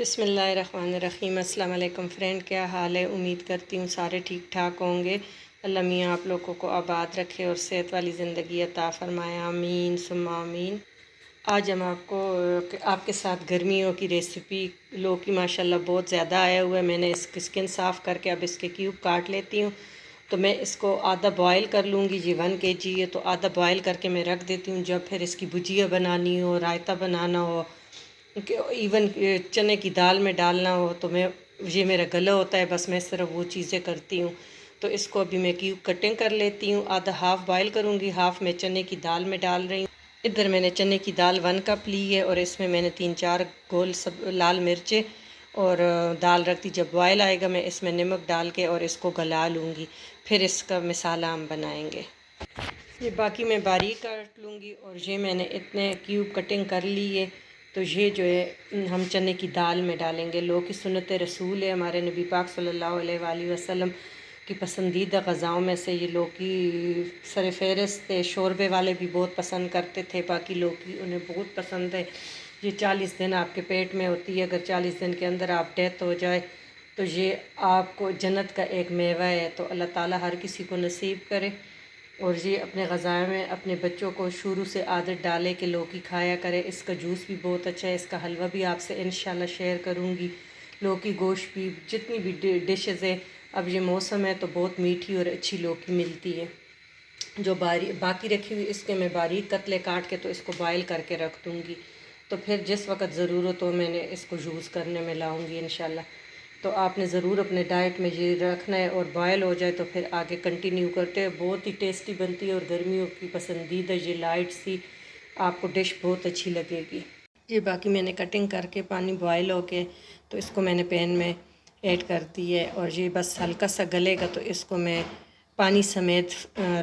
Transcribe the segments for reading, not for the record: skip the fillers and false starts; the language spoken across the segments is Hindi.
बिस्मिल्लाहिर्रहमानिर्रहीम। अस्सलाम वालेकुम फ्रेंड, क्या हाल है? उम्मीद करती हूँ सारे ठीक ठाक होंगे। अल्लाह मियाँ आप लोगों को आबाद रखे और सेहत वाली ज़िंदगी अता फ़रमाए, आमीन सुम्मा आमीन। आज हम आपके साथ गर्मियों की रेसिपी, लौकी माशाल्लाह बहुत ज़्यादा आया हुआ है। मैंने इसकी स्किन साफ़ करके अब इसके क्यूब काट लेती हूँ। तो मैं इसको आधा बॉयल कर लूँगी जी, 1 kg है तो आधा बॉयल करके मैं रख देती हूँ। जब फिर इसकी भुजिया बनानी हो, रायता बनाना हो, इवन चने की दाल में डालना हो तो मैं, ये मेरा गला होता है, बस मैं सिर्फ वो चीज़ें करती हूँ। तो इसको अभी मैं क्यूब कटिंग कर लेती हूँ। आधा हाफ़ बॉयल करूँगी, हाफ़ मैं चने की दाल में डाल रही हूँ। इधर मैंने चने की दाल 1 कप ली है और इसमें मैंने 3-4 गोल सब लाल मिर्चें और दाल रख दी। जब बॉयल आएगा मैं इसमें नमक डाल के और इसको गला लूँगी, फिर इसका मिसाला हम बनाएंगे। ये बाकी मैं बारीक काट लूँगी और ये मैंने इतने क्यूब कटिंग कर ली है। तो ये जो है हम चने की दाल में डालेंगे। लोग की सुन्नत रसूल है, हमारे नबी पाक सल्लल्लाहु अलैहि वसल्लम की पसंदीदा ग़ज़ाओं में से ये लौकी सर फ़हरिस्त थे। शोरबे वाले भी बहुत पसंद करते थे, बाकी लौकी उन्हें बहुत पसंद है। ये 40 दिन आपके पेट में होती है, अगर 40 दिन के अंदर आप डेथ हो जाए तो ये आपको जन्नत का एक मेवा है। तो अल्लाह ताला हर किसी को नसीब करे और ये अपने ग़ज़ाए में अपने बच्चों को शुरू से आदत डाले कि लौकी खाया करे। इसका जूस भी बहुत अच्छा है, इसका हलवा भी आपसे इंशाल्लाह शेयर करूँगी। लौकी गोश्त भी, जितनी भी डिशेज़ है, अब ये मौसम है तो बहुत मीठी और अच्छी लौकी मिलती है। जो बाकी रखी हुई इसके मैं बारीक कतले काट के तो इसको बॉयल करके रख दूँगी। तो फिर जिस वक़्त ज़रूरत हो मैंने इसको यूज़ करने में लाऊँगी इंशाल्लाह। तो आपने ज़रूर अपने डाइट में ये रखना है और बॉयल हो जाए तो फिर आगे कंटिन्यू करते हैं। बहुत ही टेस्टी बनती है और गर्मियों की पसंदीदा ये लाइट सी आपको डिश बहुत अच्छी लगेगी। ये बाकी मैंने कटिंग करके पानी बॉयल हो के तो इसको मैंने पैन में ऐड कर दी है और ये बस हल्का सा गलेगा तो इसको मैं पानी समेत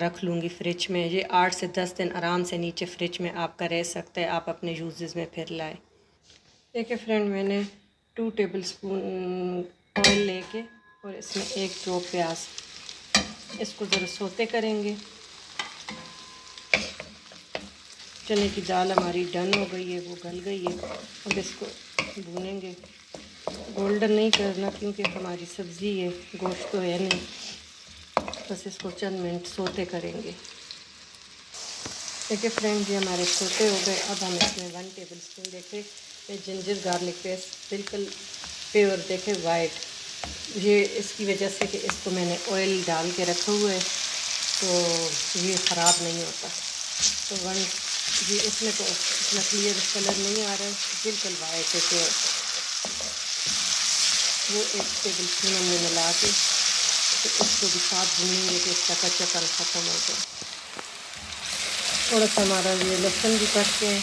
रख लूँगी फ्रिज में। ये 8 से 10 दिन आराम से नीचे फ्रिज में आपका रह सकता है, आप अपने यूजेस में फिर लाएँ। देखिए फ्रेंड, मैंने 2 टेबल स्पून ऑयल लेके और इसमें 1 प्याज, इसको ज़रा सोते करेंगे। चने की दाल हमारी डन हो गई है, वो गल गई है। अब इसको भूनेंगे, गोल्डन नहीं करना क्योंकि हमारी सब्ज़ी है, गोश्त तो है नहीं। बस इसको चंद मिनट सोते करेंगे। देखिए फ्रेंड, ये हमारे सोते हो गए। अब हम इसमें 1 टेबल स्पून देखें ये जिंजर गार्लिक पेस्ट, बिल्कुल प्योर, देखे वाइट। ये इसकी वजह से कि इसको मैंने ऑयल डाल के रखा हुआ है तो ये ख़राब नहीं होता। तो ये इसमें तो इतना क्लियर कलर नहीं आ रहा है, बिल्कुल वाइट है। तो वो 1 टेबल स्पून हमने मिला के तो इसको भी साथ भूनेंगे कि इसका कच्चापन ख़त्म हो जाए। थोड़ा सा हमारा ये लहसुन भी कट के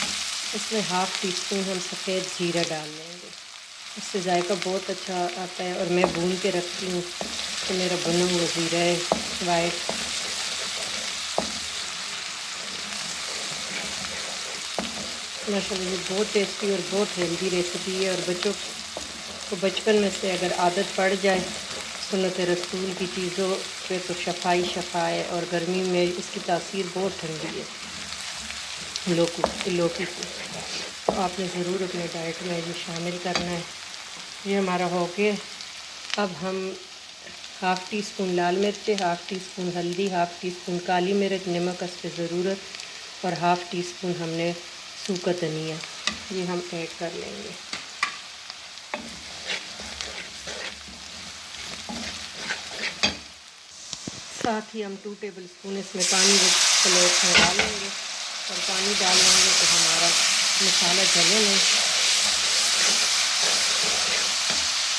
इसमें 1/2 टीस्पून हम सफ़ेद जीरा डाल लेंगे, इससे जायका बहुत अच्छा आता है। और मैं भून के रखती हूँ तो मेरा भुना हुआ जीरा है वाइट। माशाल्लाह ये बहुत टेस्टी और बहुत हेल्दी रेसिपी है और बच्चों को बचपन में से अगर आदत पड़ जाए सुन्नत रसूल की चीज़ों पे तो शफ़ा है। और गर्मी में इसकी तासीर बहुत ठंडी है लौकी की। तो आपने ज़रूर अपने डाइट में ये शामिल करना है। ये हमारा हो गया। अब हम 1/2 टीस्पून लाल मिर्च, 1/2 टीस्पून हल्दी, 1/2 टीस्पून काली मिर्च, नमक इस पर ज़रूरत, और 1/2 टीस्पून हमने सूखा धनिया, ये हम ऐड कर लेंगे। साथ ही हम 2 टेबल स्पून इसमें पानी प्लेट में डालेंगे और पानी डाल लेंगे तो हमारा मसाला जले नहीं।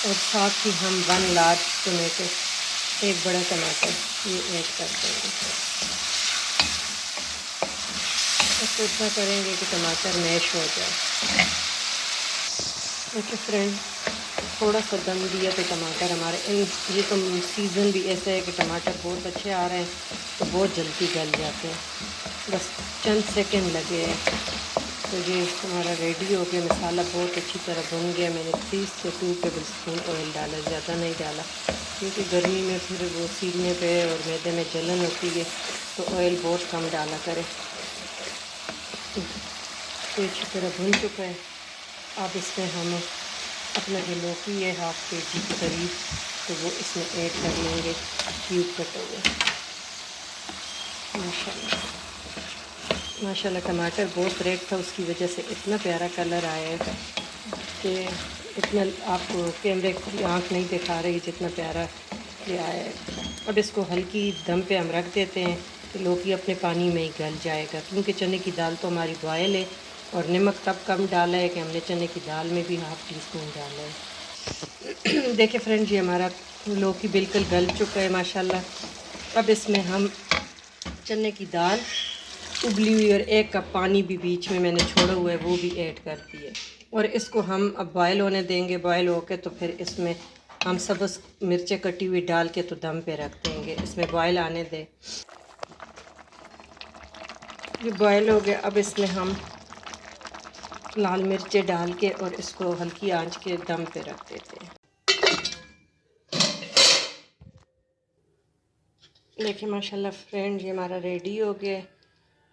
और साथ ही हम 1 लार्ज टमाटो, 1 बड़ा टमाटर, ये ऐड कर देंगे। इसको इतना करेंगे कि टमाटर मैश हो जाए। देखिए फ्रेंड, थोड़ा सा दम दिया तो टमाटर हमारे ये तो सीज़न भी ऐसा है कि टमाटर बहुत अच्छे आ रहे हैं तो बहुत जल्दी गल जाते हैं, बस चंद सेकंड लगे हैं। तो ये हमारा रेडी हो गया। मसाला बहुत अच्छी तरह भुन गया। मैंने 3 से 2 टेबल स्पून ऑयल डाला, ज़्यादा नहीं डाला क्योंकि गर्मी में फिर वो सीने पे और मैदे में जलन होती है, तो ऑयल बहुत कम डाला करें। तो अच्छी तरह भुन चुका है। अब इसमें हम अपना जो लौकी है 1/2 kg के करीब, तो वो इसमें ऐड कर लेंगे क्यूब कटे हुए। माशाल्लाह माशाल्लाह टमाटर बहुत रेड था, उसकी वजह से इतना प्यारा कलर आया है कि इतना आपको कैमरे की आँख नहीं दिखा रही जितना प्यारा ये आया है। अब इसको हल्की दम पे हम रख देते हैं कि लौकी अपने पानी में ही गल जाएगा, क्योंकि चने की दाल तो हमारी बॉयल है और नमक तब कम डाला है कि हमने चने की दाल में भी 1/2 टीस्पून डाला है। देखिए फ्रेंड, ये हमारा लौकी बिल्कुल गल चुका है माशाल्लाह। अब इसमें हम चने की दाल उबली हुई और 1 कप पानी भी बीच में मैंने छोड़ा हुआ है वो भी ऐड कर दिए, और इसको हम अब बॉयल होने देंगे। बॉयल होके तो फिर इसमें हम सब्ज़ मिर्चें कटी हुई डाल के तो दम पे रख देंगे, इसमें बॉयल आने दें। ये बॉयल हो गया, अब इसमें हम लाल मिर्चें डाल के और इसको हल्की आंच के दम पे रख देते हैं। देखिए माशाल्लाह फ्रेंड, ये हमारा रेडी हो गया,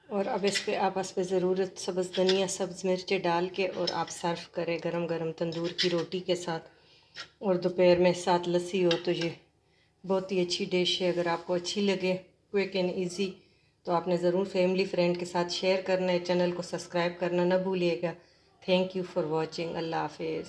और अब इस पे आप पे ज़रूरत सब्ज़ धनिया सब्ज़ मिर्चें डाल के और आप सर्व करें गरम गरम तंदूर की रोटी के साथ, और दोपहर में साथ लस्सी हो तो ये बहुत ही अच्छी डिश है। अगर आपको अच्छी लगे, क्विक एंड इजी, तो आपने ज़रूर फैमिली फ्रेंड के साथ शेयर करना है। चैनल को सब्सक्राइब करना ना भूलिएगा। Thank you for watching. अल्लाह हाफिज़।